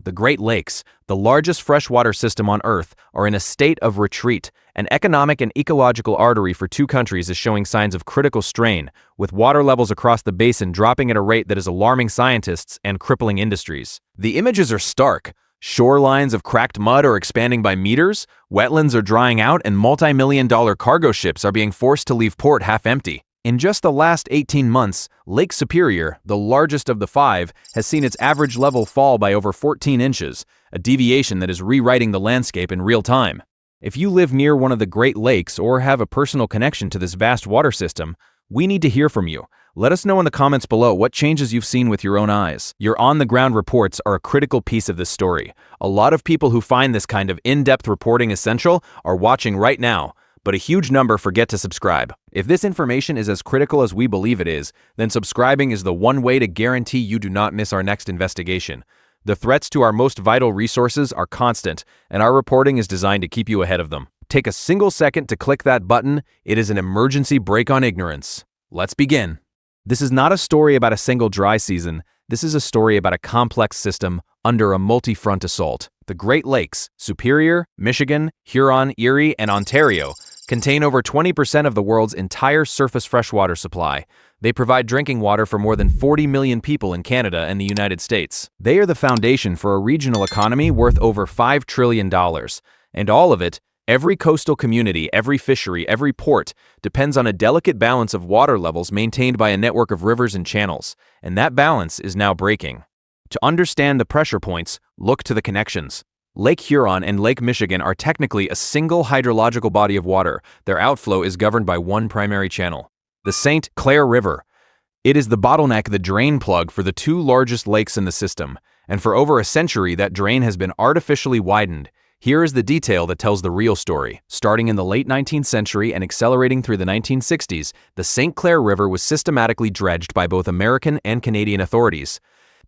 The Great Lakes, the largest freshwater system on Earth, are in a state of retreat. An economic and ecological artery for two countries is showing signs of critical strain, with water levels across the basin dropping at a rate that is alarming scientists and crippling industries. The images are stark. Shorelines of cracked mud are expanding by meters, wetlands are drying out, and multi-million-dollar cargo ships are being forced to leave port half-empty. In just the last 18 months, Lake Superior, the largest of the five, has seen its average level fall by over 14 inches, a deviation that is rewriting the landscape in real time. If you live near one of the Great Lakes or have a personal connection to this vast water system, we need to hear from you. Let us know in the comments below what changes you've seen with your own eyes. Your on-the-ground reports are a critical piece of this story. A lot of people who find this kind of in-depth reporting essential are watching right now, but a huge number forget to subscribe. If this information is as critical as we believe it is, then subscribing is the one way to guarantee you do not miss our next investigation. The threats to our most vital resources are constant, and our reporting is designed to keep you ahead of them. Take a single second to click that button. It is an emergency brake on ignorance. Let's begin. This is not a story about a single dry season. This is a story about a complex system under a multi-front assault. The Great Lakes, Superior, Michigan, Huron, Erie, and Ontario, contain over 20% of the world's entire surface freshwater supply. They provide drinking water for more than 40 million people in Canada and the United States. They are the foundation for a regional economy worth over $5 trillion. And all of it, every coastal community, every fishery, every port, depends on a delicate balance of water levels maintained by a network of rivers and channels. And that balance is now breaking. To understand the pressure points, look to the connections. Lake Huron and Lake Michigan are technically a single hydrological body of water. Their outflow is governed by one primary channel, the Clair River. It is the bottleneck, the drain plug for the two largest lakes in the system, and for over a century that drain has been artificially widened. Here is the detail that tells the real story. Starting in the late 19th century and accelerating through the 1960s, the St. Clair River was systematically dredged by both American and Canadian authorities.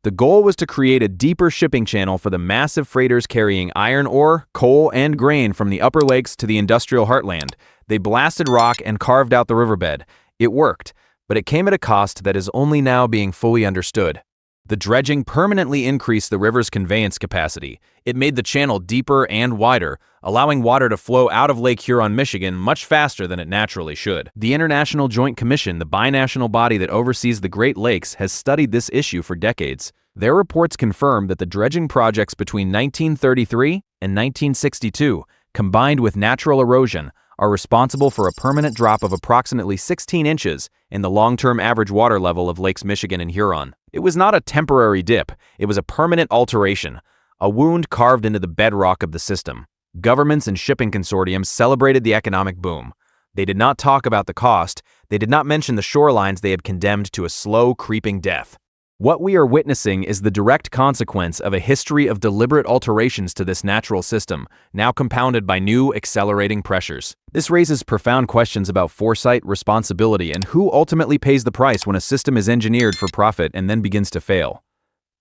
The goal was to create a deeper shipping channel for the massive freighters carrying iron ore, coal, and grain from the upper lakes to the industrial heartland. They blasted rock and carved out the riverbed. It worked, but it came at a cost that is only now being fully understood. The dredging permanently increased the river's conveyance capacity. It made the channel deeper and wider, allowing water to flow out of Lake Huron, Michigan much faster than it naturally should. The International Joint Commission, the binational body that oversees the Great Lakes, has studied this issue for decades. Their reports confirm that the dredging projects between 1933 and 1962, combined with natural erosion, are responsible for a permanent drop of approximately 16 inches in the long-term average water level of Lakes Michigan and Huron. It was not a temporary dip, it was a permanent alteration, a wound carved into the bedrock of the system. Governments and shipping consortiums celebrated the economic boom. They did not talk about the cost, they did not mention the shorelines they had condemned to a slow, creeping death. What we are witnessing is the direct consequence of a history of deliberate alterations to this natural system, now compounded by new, accelerating pressures. This raises profound questions about foresight, responsibility, and who ultimately pays the price when a system is engineered for profit and then begins to fail.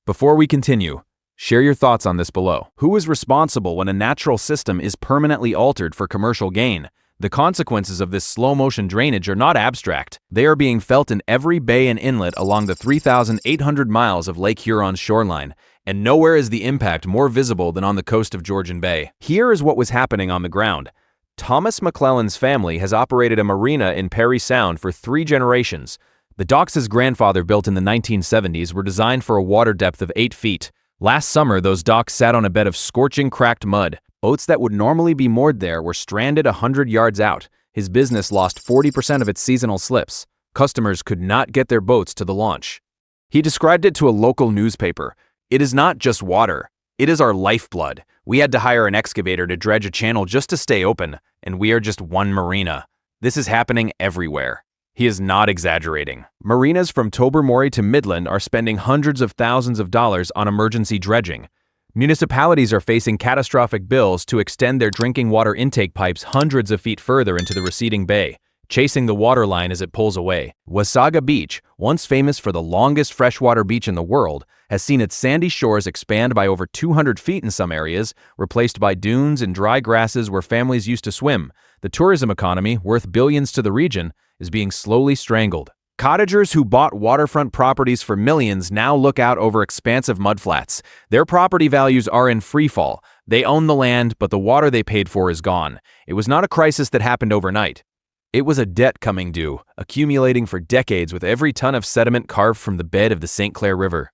Before we continue, share your thoughts on this below. Who is responsible when a natural system is permanently altered for commercial gain? The consequences of this slow-motion drainage are not abstract. They are being felt in every bay and inlet along the 3,800 miles of Lake Huron's shoreline, and nowhere is the impact more visible than on the coast of Georgian Bay. Here is what was happening on the ground. Thomas McClellan's family has operated a marina in Perry Sound for 3 generations. The docks his grandfather built in the 1970s were designed for a water depth of 8 feet. Last summer, those docks sat on a bed of scorching, cracked mud. Boats that would normally be moored there were stranded 100 yards out. His business lost 40% of its seasonal slips. Customers could not get their boats to the launch. He described it to a local newspaper. "It is not just water. It is our lifeblood. We had to hire an excavator to dredge a channel just to stay open, and we are just one marina. This is happening everywhere." He is not exaggerating. Marinas from Tobermory to Midland are spending hundreds of thousands of dollars on emergency dredging. Municipalities are facing catastrophic bills to extend their drinking water intake pipes hundreds of feet further into the receding bay, chasing the water line as it pulls away. Wasaga Beach, once famous for the longest freshwater beach in the world, has seen its sandy shores expand by over 200 feet in some areas, replaced by dunes and dry grasses where families used to swim. The tourism economy, worth billions to the region, is being slowly strangled. Cottagers who bought waterfront properties for millions now look out over expansive mudflats. Their property values are in freefall. They own the land, but the water they paid for is gone. It was not a crisis that happened overnight. It was a debt coming due, accumulating for decades with every ton of sediment carved from the bed of the St. Clair River.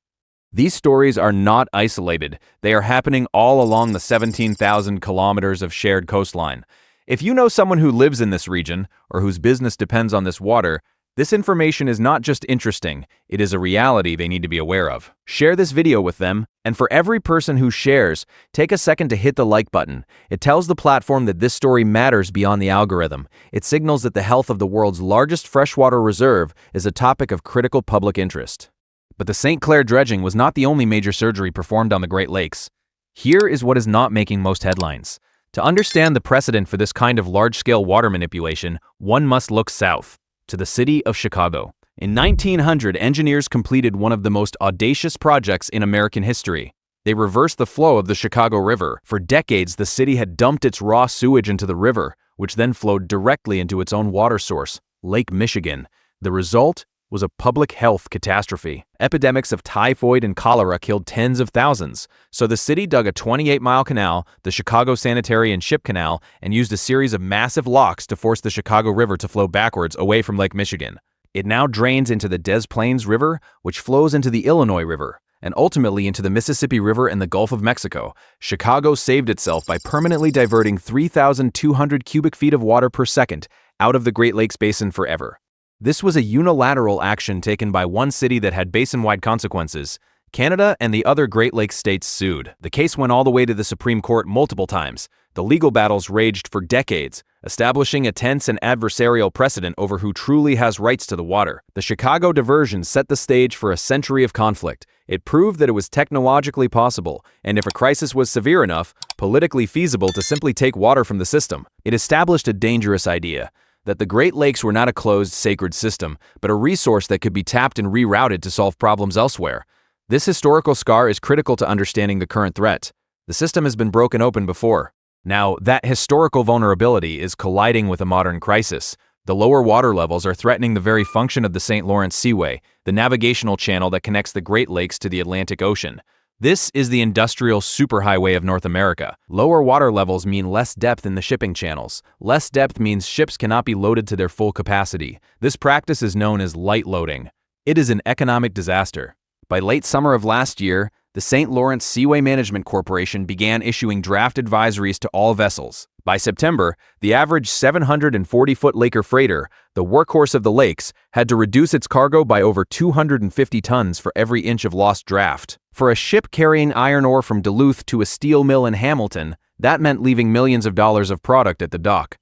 These stories are not isolated. They are happening all along the 17,000 kilometers of shared coastline. If you know someone who lives in this region, or whose business depends on this water, this information is not just interesting, it is a reality they need to be aware of. Share this video with them, and for every person who shares, take a second to hit the like button. It tells the platform that this story matters beyond the algorithm. It signals that the health of the world's largest freshwater reserve is a topic of critical public interest. But the St. Clair dredging was not the only major surgery performed on the Great Lakes. Here is what is not making most headlines. To understand the precedent for this kind of large-scale water manipulation, one must look south, to the city of Chicago. In 1900, engineers completed one of the most audacious projects in American history. They reversed the flow of the Chicago River. For decades, the city had dumped its raw sewage into the river, which then flowed directly into its own water source, Lake Michigan. The result was a public health catastrophe. Epidemics of typhoid and cholera killed tens of thousands. So the city dug a 28-mile canal, the Chicago Sanitary and Ship Canal, and used a series of massive locks to force the Chicago River to flow backwards away from Lake Michigan. It now drains into the Des Plaines River, which flows into the Illinois River, and ultimately into the Mississippi River and the Gulf of Mexico. Chicago saved itself by permanently diverting 3,200 cubic feet of water per second out of the Great Lakes Basin forever. This was a unilateral action taken by one city that had basin-wide consequences. Canada and the other Great Lakes states sued. The case went all the way to the Supreme Court multiple times. The legal battles raged for decades, establishing a tense and adversarial precedent over who truly has rights to the water. The Chicago diversion set the stage for a century of conflict. It proved that it was technologically possible, and if a crisis was severe enough, politically feasible to simply take water from the system. It established a dangerous idea, that the Great Lakes were not a closed, sacred system, but a resource that could be tapped and rerouted to solve problems elsewhere. This historical scar is critical to understanding the current threat. The system has been broken open before. Now, that historical vulnerability is colliding with a modern crisis. The lower water levels are threatening the very function of the St. Lawrence Seaway, the navigational channel that connects the Great Lakes to the Atlantic Ocean. This is the industrial superhighway of North America. Lower water levels mean less depth in the shipping channels. Less depth means ships cannot be loaded to their full capacity. This practice is known as light loading. It is an economic disaster. By late summer of last year, the St. Lawrence Seaway Management Corporation began issuing draft advisories to all vessels. By September, the average 740-foot Laker freighter, the workhorse of the lakes, had to reduce its cargo by over 250 tons for every inch of lost draft. For a ship carrying iron ore from Duluth to a steel mill in Hamilton, that meant leaving millions of dollars of product at the dock.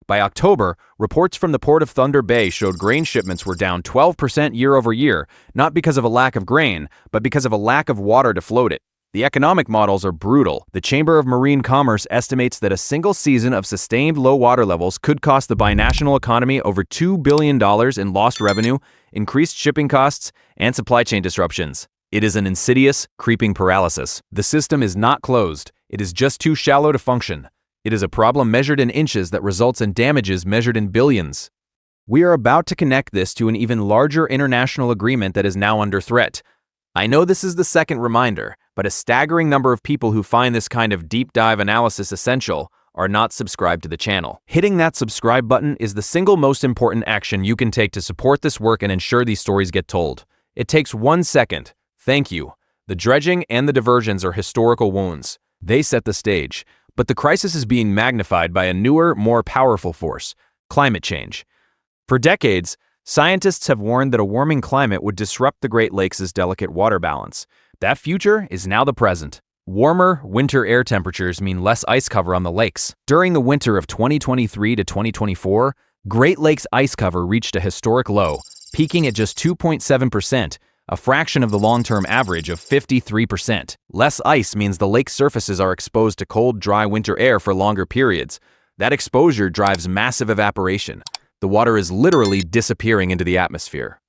By October, reports from the port of Thunder Bay showed grain shipments were down 12% year over year, not because of a lack of grain, but because of a lack of water to float it. The economic models are brutal. The Chamber of Marine Commerce estimates that a single season of sustained low water levels could cost the binational economy over $2 billion in lost revenue, increased shipping costs, and supply chain disruptions. It is an insidious, creeping paralysis. The system is not closed. It is just too shallow to function. It is a problem measured in inches that results in damages measured in billions. We are about to connect this to an even larger international agreement that is now under threat. I know this is the second reminder, but a staggering number of people who find this kind of deep dive analysis essential are not subscribed to the channel. Hitting that subscribe button is the single most important action you can take to support this work and ensure these stories get told. It takes 1 second. Thank you. The dredging and the diversions are historical wounds. They set the stage. But the crisis is being magnified by a newer, more powerful force: climate change. For decades, scientists have warned that a warming climate would disrupt the Great Lakes' delicate water balance. That future is now the present. Warmer winter air temperatures mean less ice cover on the lakes. During the winter of 2023 to 2024, Great Lakes ice cover reached a historic low, peaking at just 2.7%, a fraction of the long-term average of 53%. Less ice means the lake surfaces are exposed to cold, dry winter air for longer periods. That exposure drives massive evaporation. The water is literally disappearing into the atmosphere.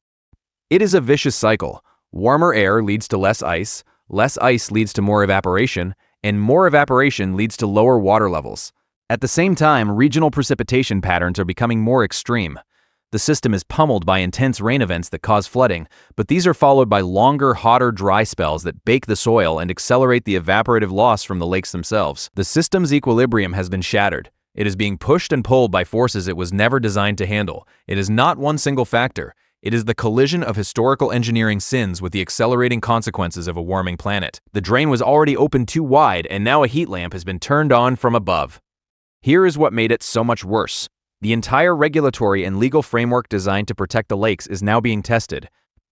It is a vicious cycle. Warmer air leads to less ice leads to more evaporation, and more evaporation leads to lower water levels. At the same time, regional precipitation patterns are becoming more extreme. The system is pummeled by intense rain events that cause flooding, but these are followed by longer, hotter, dry spells that bake the soil and accelerate the evaporative loss from the lakes themselves. The system's equilibrium has been shattered. It is being pushed and pulled by forces it was never designed to handle. It is not one single factor. It is the collision of historical engineering sins with the accelerating consequences of a warming planet. The drain was already opened too wide, and now a heat lamp has been turned on from above. Here is what made it so much worse. The entire regulatory and legal framework designed to protect the lakes is now being tested.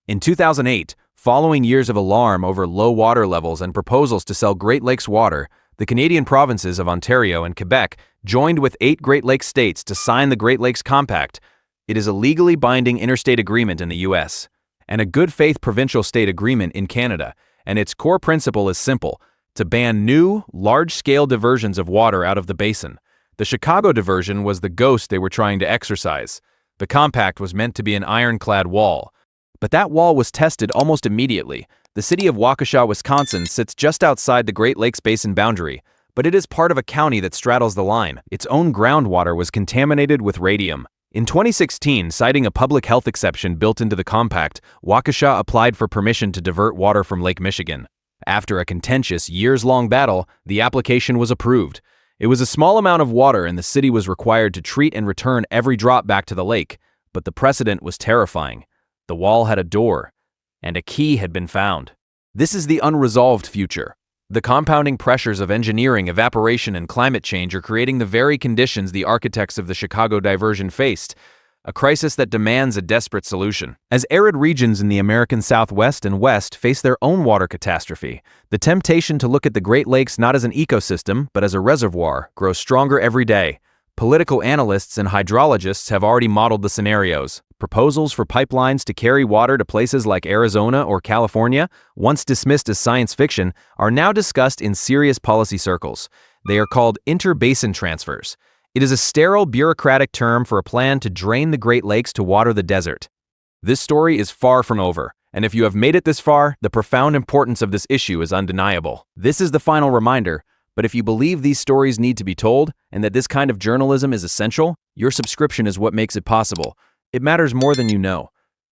In 2008, following years of alarm over low water levels and proposals to sell Great Lakes water, the Canadian provinces of Ontario and Quebec joined with 8 Great Lakes states to sign the Great Lakes Compact. It is a legally binding interstate agreement in the U.S. and a good faith provincial state agreement in Canada, and its core principle is simple: to ban new, large-scale diversions of water out of the basin. The Chicago diversion was the ghost they were trying to exorcise. The compact was meant to be an ironclad wall. But that wall was tested almost immediately. The city of Waukesha, Wisconsin sits just outside the Great Lakes Basin boundary, but it is part of a county that straddles the line. Its own groundwater was contaminated with radium. In 2016, citing a public health exception built into the compact, Waukesha applied for permission to divert water from Lake Michigan. After a contentious, years-long battle, the application was approved. It was a small amount of water, and the city was required to treat and return every drop back to the lake, but the precedent was terrifying. The wall had a door, and a key had been found. This is the unresolved future. The compounding pressures of engineering, evaporation, and climate change are creating the very conditions the architects of the Chicago diversion faced, a crisis that demands a desperate solution. As arid regions in the American Southwest and West face their own water catastrophe, the temptation to look at the Great Lakes not as an ecosystem, but as a reservoir, grows stronger every day. Political analysts and hydrologists have already modeled the scenarios. Proposals for pipelines to carry water to places like Arizona or California, once dismissed as science fiction, are now discussed in serious policy circles. They are called interbasin transfers. It is a sterile, bureaucratic term for a plan to drain the Great Lakes to water the desert. This story is far from over, and if you have made it this far, the profound importance of this issue is undeniable. This is the final reminder, but if you believe these stories need to be told, and that this kind of journalism is essential, your subscription is what makes it possible. It matters more than you know.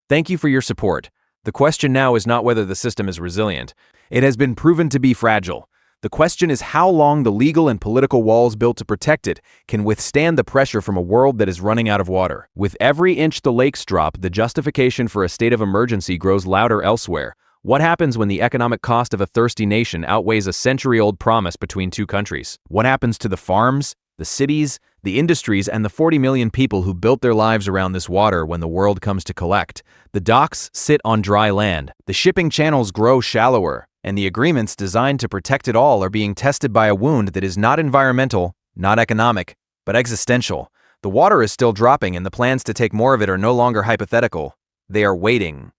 Thank you for your support. The question now is not whether the system is resilient. It has been proven to be fragile. The question is how long the legal and political walls built to protect it can withstand the pressure from a world that is running out of water. With every inch the lakes drop, the justification for a state of emergency grows louder elsewhere. What happens when the economic cost of a thirsty nation outweighs a century-old promise between two countries? What happens to the farms, the cities, the industries, and the 40 million people who built their lives around this water when the world comes to collect? The docks sit on dry land, the shipping channels grow shallower, and the agreements designed to protect it all are being tested by a wound that is not environmental, not economic, but existential. The water is still dropping, and the plans to take more of it are no longer hypothetical. They are waiting.